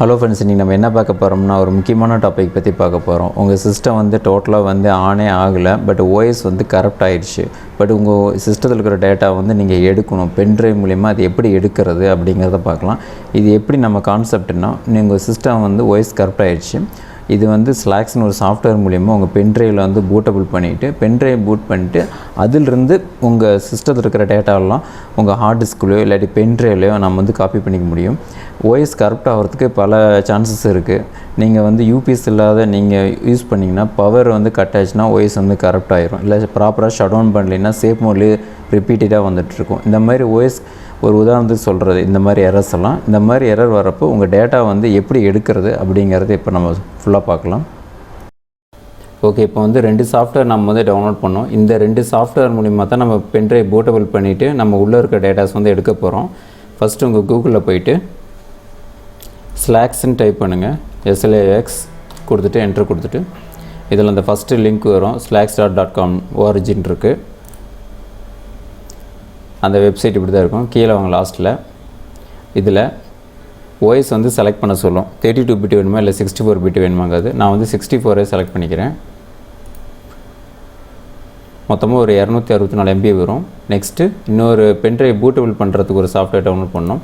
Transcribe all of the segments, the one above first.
Hello friends, இன்றைக்கி நம்ம என்ன பார்க்க போகிறோம்னா ஒரு முக்கியமான டாபிக் பற்றி பார்க்க போகிறோம். உங்கள் சிஸ்டம் வந்து டோட்டலாக வந்து ஆனே ஆகலை, பட் ஓஎஸ் வந்து கரப்ட் ஆகிடுச்சு. பட் உங்கள் சிஸ்டத்தில் இருக்கிற டேட்டா வந்து நீங்கள் எடுக்கணும். பென்ட்ரைவ் மூலிமா அது எப்படி எடுக்கிறது அப்படிங்கிறத பார்க்கலாம். இது எப்படி நம்ம கான்செப்ட்னா, உங்கள் சிஸ்டம் வந்து ஓஎஸ் கரப்ட் ஆகிடுச்சு. இது வந்து ஸ்லாக்ஸ்னு ஒரு சாஃப்ட்வேர் மூலிமா உங்கள் பென்ட்ரைவில் வந்து பூட்டபிள் பண்ணிவிட்டு பென்ட்ரைவ் பூட் பண்ணிவிட்டு அதிலிருந்து உங்கள் சிஸ்டத்தில் இருக்கிற டேட்டாவெல்லாம் உங்கள் ஹார்ட் டிஸ்க்லையோ இல்லாட்டி பென்ட்ரைவ்லையோ நம்ம வந்து காப்பி பண்ணிக்க முடியும். ஓஎஸ் கரப்ட் ஆகிறதுக்கு பல சான்சஸ் இருக்குது. நீங்கள் வந்து யூபிஎஸ் இல்லாத நீங்கள் யூஸ் பண்ணிங்கன்னா பவர் வந்து கட் ஆச்சுன்னா ஓஎஸ் வந்து கரப்ட் ஆகிரும். இல்லை ப்ராப்பராக ஷட் டவுன் பண்ணலைன்னா சேஃப் மோட்லேயே ரிப்பீட்டடாக வந்துட்டுருக்கும். இந்த மாதிரி ஓஎஸ் ஒரு உதாரணத்துக்கு சொல்கிறது, இந்த மாதிரி எரர்ஸ் எல்லாம், இந்த மாதிரி எரர் வரப்போ உங்கள் டேட்டா வந்து எப்படி எடுக்கிறது அப்படிங்கிறது இப்போ நம்ம ஃபுல்லாக பார்க்கலாம். ஓகே, இப்போ வந்து 2 சாஃப்ட்வேர் நம்ம வந்து டவுன்லோட் பண்ணோம். இந்த 2 சாஃப்ட்வேர் மூலிமா தான் நம்ம பென்ட்ரைவ் பூட்டபிள் பண்ணிவிட்டு நம்ம உள்ளே இருக்க டேட்டாஸ் வந்து எடுக்க போகிறோம். ஃபஸ்ட்டு உங்கள் கூகுளில் போயிட்டு ஸ்லாக்ஸ்ன்னு டைப் பண்ணுங்கள். SLAX கொடுத்துட்டு என்ட்ரு கொடுத்துட்டு இதில் அந்த ஃபஸ்ட்டு லிங்க் வரும். slax.com origin இருக்குது. அந்த வெப்சைட் இப்படி தான் இருக்கும். கீழே வாங்க லாஸ்ட்டில் இதில் ஓஎஸ் வந்து செலக்ட் பண்ண சொல்லும். 32 பிட் வேணுமா இல்லை 64 பிட் வேணுமாங்கிறது. நான் வந்து 64 செலக்ட் பண்ணிக்கிறேன். மொத்தமாக ஒரு 264 MB வரும். நெக்ஸ்ட்டு இன்னொரு பென்ட்ரைவ் பூட்டபிள் பண்ணுறதுக்கு ஒரு சாஃப்ட்வேர் டவுன்லோட் பண்ணோம்.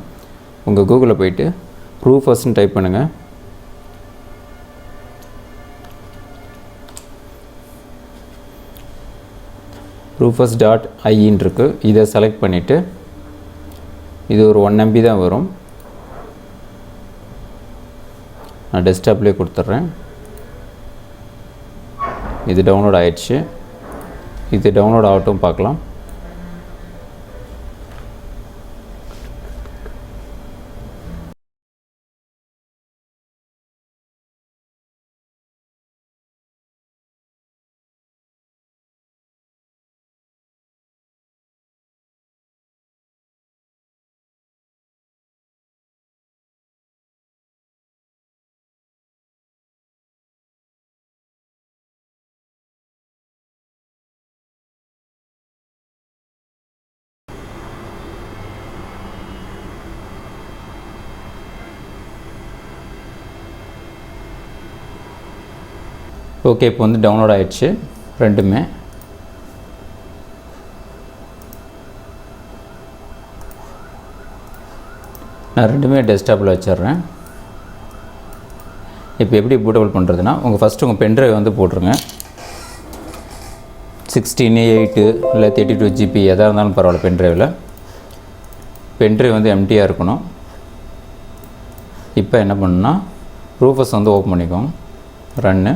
உங்கள் கூகுளில் போயிட்டு ரூஃபஸ்ன்னு டைப் பண்ணுங்கள். rufus.in இருக்குது. இதை செலக்ட் பண்ணிவிட்டு இது ஒரு 1 MB தான் வரும். நான் டெஸ்க்டாப்லேயே கொடுத்துட்றேன். இது டவுன்லோட் ஆகிடுச்சு. இது டவுன்லோட் ஆகட்டும் பார்க்கலாம். ஓகே, இப்போ வந்து டவுன்லோட் ஆகிடுச்சு ரெண்டுமே. நான் ரெண்டுமே டெஸ்க்டாப்பில் வச்சிட்றேன். இப்போ எப்படி பூட்டபிள் பண்ணுறதுன்னா, ஃபஸ்ட்டு உங்கள் பென்ட்ரைவ் வந்து போட்டுருங்க. 16, 8 இல்லை 32 GB எதாக இருந்தாலும் பரவாயில்ல. பென்ட்ரைவ் வந்து எம்டியாக இருக்கணும். இப்போ என்ன பண்ணுன்னா, ரூஃபஸ் வந்து ஓப்பன் பண்ணிக்கோங்க. ரன்னு.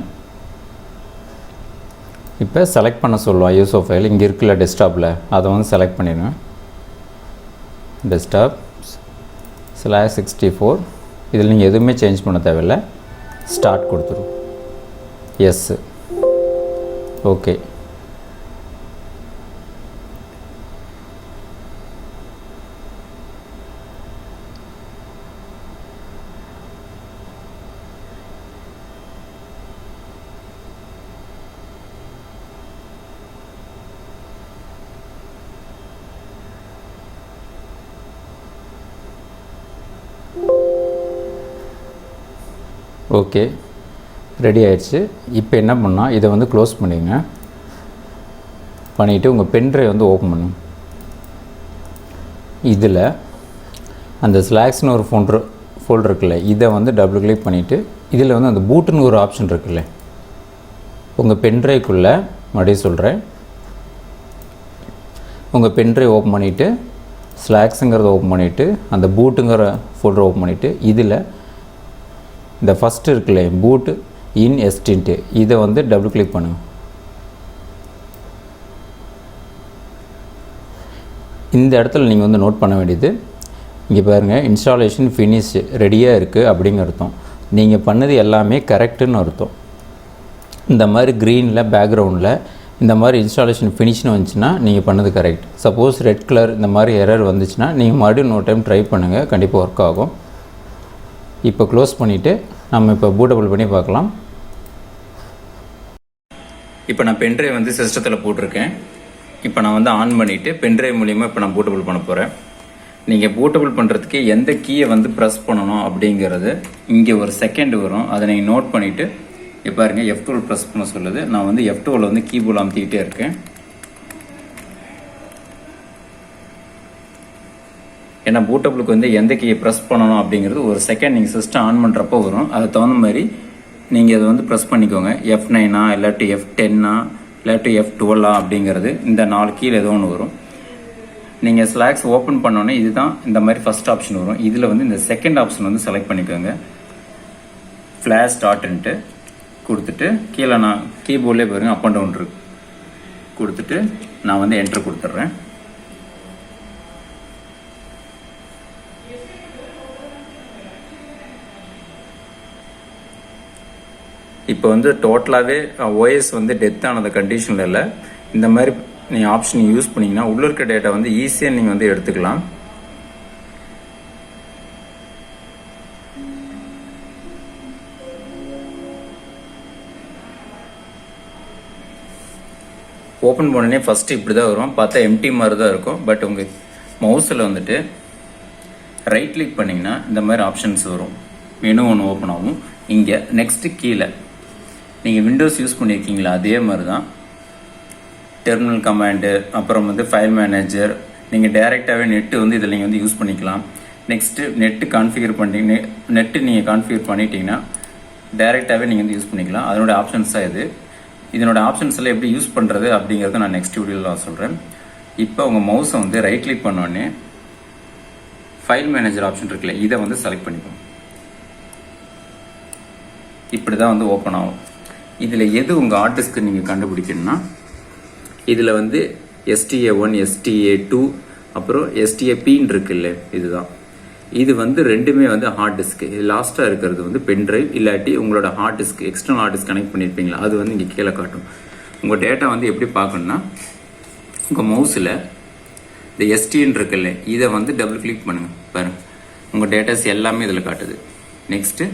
இப்போ செலக்ட் பண்ண சொல்லுவோம் ஐஎஸ்ஓ ஃபைல். இங்கே இருக்குல்ல டெஸ்க்டாப்பில், அதை வந்து செலக்ட் பண்ணிடுங்க. டெஸ்க்டாப் /64. இதில் நீங்கள் எதுவுமே சேஞ்ச் பண்ண தேவையில்லை. ஸ்டார்ட் கொடுத்துரும். எஸ். ஓகே. ஓகே, ரெடி ஆயிடுச்சு. இப்போ என்ன பண்ணால் இதை வந்து க்ளோஸ் பண்ணிடுங்க. பண்ணிவிட்டு உங்கள் பென்ட்ரைவ் வந்து ஓப்பன் பண்ணுங்க. இதில் அந்த ஸ்லாக்ஸ்னு ஒரு ஃபோல்டர் இருக்குல்ல, இதை வந்து டபுள் கிளிக் பண்ணிவிட்டு இதில் வந்து அந்த பூட்டுன்னு ஒரு ஆப்ஷன் இருக்குல்ல, உங்கள் பென்ட்ரைவ்க்குள்ளே மறுபடியும் சொல்கிறேன். உங்கள் பென்ட்ரைவ் ஓப்பன் பண்ணிவிட்டு ஸ்லாக்ஸுங்கிறத ஓப்பன் பண்ணிவிட்டு அந்த பூட்டுங்கிற ஃபோல்டர் ஓப்பன் பண்ணிவிட்டு இதில் இந்த ஃபஸ்ட்டு இருக்குல்ல பூட் இன் எஸ்டின்ட்டு, இதை வந்து டபுள் கிளிக் பண்ணுங்கள். இந்த இடத்துல நீங்கள் வந்து நோட் பண்ண வேண்டியது, இங்கே பாருங்கள், இன்ஸ்டாலேஷன் ஃபினிஷ் ரெடியாக இருக்குது அப்படிங்கிற அர்த்தம். நீங்கள் பண்ணது எல்லாமே கரெக்டுன்னு அர்த்தம். இந்த மாதிரி க்ரீனில் பேக்ரவுண்டில் இந்த மாதிரி இன்ஸ்டாலேஷன் ஃபினிஷ்னு வந்துச்சுன்னா நீங்கள் பண்ணது கரெக்ட். சப்போஸ் ரெட் கலர் இந்த மாதிரி எரர் வந்துச்சுன்னா நீங்கள் மறுபடியும் இன்னொரு டைம் ட்ரை பண்ணுங்கள், கண்டிப்பாக ஒர்க் ஆகும். இப்போ க்ளோஸ் பண்ணிவிட்டு நம்ம இப்போ பூட்டபிள் பண்ணி பார்க்கலாம். இப்போ நான் பென்ட்ரைவ் வந்து சிஸ்டத்தில் போட்டிருக்கேன். இப்போ நான் வந்து ஆன் பண்ணிவிட்டு பென்ட்ரைவ் மூலிமா இப்போ நான் பூட்டபிள் பண்ண போகிறேன். நீங்கள் பூட்டபிள் பண்ணுறதுக்கு எந்த கீயை வந்து ப்ரெஸ் பண்ணணும் அப்படிங்கிறது இங்கே ஒரு செகண்ட் வரும். அதை நீங்கள் நோட் பண்ணிவிட்டு இப்போ பாருங்க F12 ப்ரெஸ் பண்ண சொல்லுது. நான் வந்து F12 வந்து கீபோர்டு அமுத்திக்கிட்டே இருக்கேன். ஏன்னா பூட்டபிளுக்கு வந்து எந்த கீயை ப்ரெஸ் பண்ணணும் அப்படிங்கிறது ஒரு செகண்ட் நீங்கள் சிஸ்டம் ஆன் பண்ணுறப்போ வரும். அதை தகுந்த மாதிரி நீங்கள் அதை வந்து ப்ரெஸ் பண்ணிக்கோங்க. F9 இல்லாட்டி F10 இல்லாட்டி F12 அப்படிங்கிறது இந்த 4 கீழே ஏதோ ஒன்று வரும். நீங்கள் ஸ்லாக்ஸ் ஓப்பன் பண்ணோன்னே இதுதான் இந்த மாதிரி ஃபஸ்ட் ஆப்ஷன் வரும். இதில் வந்து இந்த செகண்ட் ஆப்ஷன் வந்து செலக்ட் பண்ணிக்கோங்க. ஃப்ளாஷ் ஸ்டார்ட்ன்ட்டு கொடுத்துட்டு கீழே நான் கீபோர்ட்லேயே பாருங்க அப் அண்ட் டவுன் இருக்கு கொடுத்துட்டு நான் வந்து என்டர் கொடுத்துட்றேன். இப்போ வந்து டோட்டலாகவே OS வந்து டெத் ஆனது கண்டிஷனில் இல்லை. இந்த மாதிரி நீங்கள் ஆப்ஷன் யூஸ் பண்ணிங்கன்னா உள்ள இருக்க டேட்டா வந்து ஈஸியாக நீங்கள் வந்து எடுத்துக்கலாம். ஓப்பன் பண்ணனே ஃபஸ்ட்டு இப்படி தான் வரும். பார்த்தா எம்டி மாதிரி தான் இருக்கும். பட் உங்கள் மவுஸில் வந்துட்டு ரைட் கிளிக் பண்ணிங்கன்னா இந்த மாதிரி ஆப்ஷன்ஸ் வரும். மெனு ஒன்று ஓப்பன் ஆகும். இங்கே நெக்ஸ்ட்டு கீழே நீங்கள் விண்டோஸ் யூஸ் பண்ணியிருக்கீங்களா அதே மாதிரி தான் டெர்மினல் கமாண்டு, அப்புறம் வந்து ஃபைல் மேனேஜர், நீங்கள் டைரெக்டாகவே நெட்டு வந்து இதில் நீங்கள் வந்து யூஸ் பண்ணிக்கலாம். நெக்ஸ்ட்டு நெட்டு கான்ஃபிகர் பண்ணிட்டீங்க, நெட்டு நீங்கள் கான்ஃபிகர் பண்ணிட்டீங்கன்னா டைரெக்டாகவே நீங்கள் வந்து யூஸ் பண்ணிக்கலாம். அதனோட ஆப்ஷன்ஸ் தான் இது. இதனோட ஆப்ஷன்ஸ் எல்லாம் எப்படி யூஸ் பண்ணுறது அப்படிங்கிறத நான் நெக்ஸ்ட் வீடியோவில் நான் சொல்கிறேன். இப்போ உங்கள் மவுஸை வந்து ரைட் கிளிக் பண்ணோடனே ஃபைல் மேனேஜர் ஆப்ஷன் இருக்குல்ல, இதை வந்து செலக்ட் பண்ணிக்கோங்க. இப்படி தான் வந்து ஓப்பன் ஆகும். இதில் எது உங்கள் ஹார்ட் டிஸ்க்கு நீங்கள் கண்டுபிடிக்கணும்னா இதில் வந்து STA1 STA2 அப்புறம் STAPன்னு இருக்குல்ல, இதுதான். இது வந்து ரெண்டுமே வந்து ஹார்ட் டிஸ்க்கு. இது லாஸ்ட்டாக இருக்கிறது வந்து பென் டிரைவ் இல்லாட்டி உங்களோட hard disk, external hard disk connect பண்ணியிருப்பீங்களா, அது வந்து இங்கே கீழே காட்டும். உங்கள் டேட்டா வந்து எப்படி பார்க்கணுன்னா உங்கள் மவுஸில் இந்த STன்னு இருக்குல்ல, இதை வந்து டபுள் கிளிக் பண்ணுங்கள். பாருங்கள் உங்கள் டேட்டாஸ் எல்லாமே இதில் காட்டுது. நெக்ஸ்ட்டு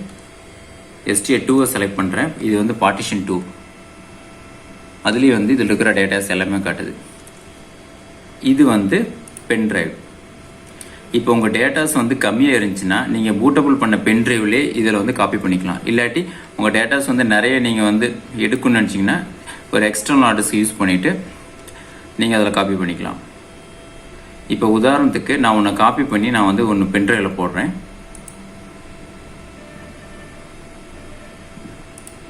STA2 செலக்ட் பண்ணுறேன். இது வந்து பார்ட்டிஷன் 2. அதுலேயும் வந்து இதில் இருக்கிற டேட்டாஸ் எல்லாமே காட்டுது. இது வந்து பென் டிரைவ். இப்போ உங்கள் டேட்டாஸ் வந்து கம்மியாக இருந்துச்சுன்னா நீங்கள் பூட்டபிள் பண்ண பென் டிரைவ்லேயே இதில் வந்து காப்பி பண்ணிக்கலாம். இல்லாட்டி உங்கள் டேட்டாஸ் வந்து நிறைய நீங்கள் வந்து எடுக்கணும்னு நினச்சிங்கன்னா ஒரு எக்ஸ்டர்னல் ஹார்ட் டிஸ்க் யூஸ் பண்ணிவிட்டு நீங்கள் அதில் காப்பி பண்ணிக்கலாம். இப்போ உதாரணத்துக்கு நான் ஒன்று காப்பி பண்ணி நான் வந்து ஒன்று பென் டிரைவில் போடுறேன்.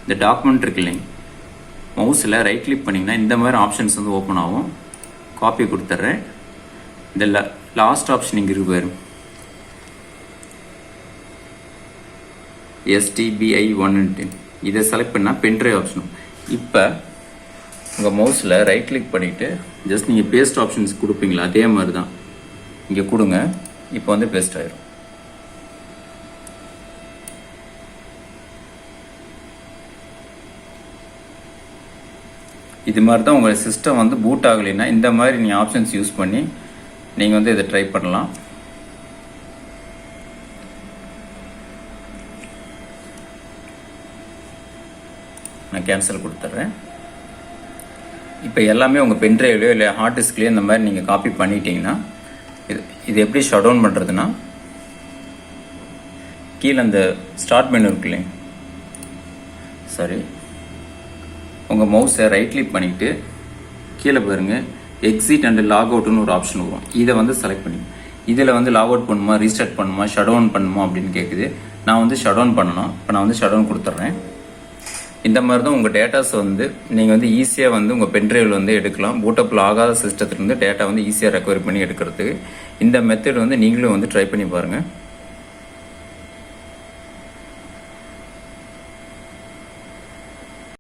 இந்த டாக்குமெண்ட் இருக்கு இல்லைங்க, மவுஸில் ரைட் கிளிக் பண்ணிங்கன்னா இந்த மாதிரி ஆப்ஷன்ஸ் வந்து ஓப்பன் ஆகும். காப்பி கொடுத்துட்றேன். இந்த லாஸ்ட் ஆப்ஷன் இங்கே இருக்கு பாரு, STBI1, இதை செலக்ட் பண்ணால் பென்ட்ரைவ் ஆப்ஷன். இப்போ உங்கள் மவுஸில் ரைட் கிளிக் பண்ணிவிட்டு ஜஸ்ட் நீங்கள் பேஸ்ட் ஆப்ஷன்ஸ் கொடுப்பீங்களா அதே மாதிரி தான் இங்கே கொடுங்க. இப்போ வந்து பேஸ்ட் ஆயிரும். இது மாதிரி தான் உங்கள் சிஸ்டம் வந்து பூட் ஆகலைன்னா இந்த மாதிரி நீங்கள் ஆப்ஷன்ஸ் யூஸ் பண்ணி நீங்கள் வந்து இதை ட்ரை பண்ணலாம். நான் கேன்சல் கொடுத்துட்றேன். இப்போ எல்லாமே உங்கள் பென்ட்ரைவ்லையோ இல்லை ஹார்ட் டிஸ்க்லேயோ இந்த மாதிரி நீங்கள் காப்பி பண்ணிட்டீங்கன்னா இது எப்படி ஷட் டவுன் பண்ணுறதுன்னா கீழே அந்த ஸ்டார்ட் மெனு இருக்கு இல்லைங்க, சாரி, உங்கள் மவுஸை ரைட் கிளிக் பண்ணிவிட்டு கீழே பாருங்கள் எக்ஸிட் அண்ட் லாக் அவுட்னு ஒரு ஆப்ஷன் வரும். இதை வந்து செலக்ட் பண்ணி இதில் வந்து லாக் அவுட் பண்ணுமா, ரீஸ்டார்ட் பண்ணுமா, ஷட் டவுன் பண்ணுமா அப்படின்னு கேட்குது. நான் வந்து ஷட் டவுன் பண்ணணும். இப்போ நான் வந்து ஷட் டவுன் கொடுத்துட்றேன். இந்த மாதிரி தான் உங்கள் டேட்டாஸ் வந்து நீங்கள் வந்து ஈஸியாக வந்து உங்கள் பென்ட்ரைவில் வந்து எடுக்கலாம். பூட்டபிள் ஆகாத சிஸ்டத்துலேருந்து டேட்டா வந்து ஈஸியாக ரெக்கவரி பண்ணி எடுக்கிறதுக்கு இந்த மெத்தட் வந்து நீங்களும் வந்து ட்ரை பண்ணி பாருங்கள்.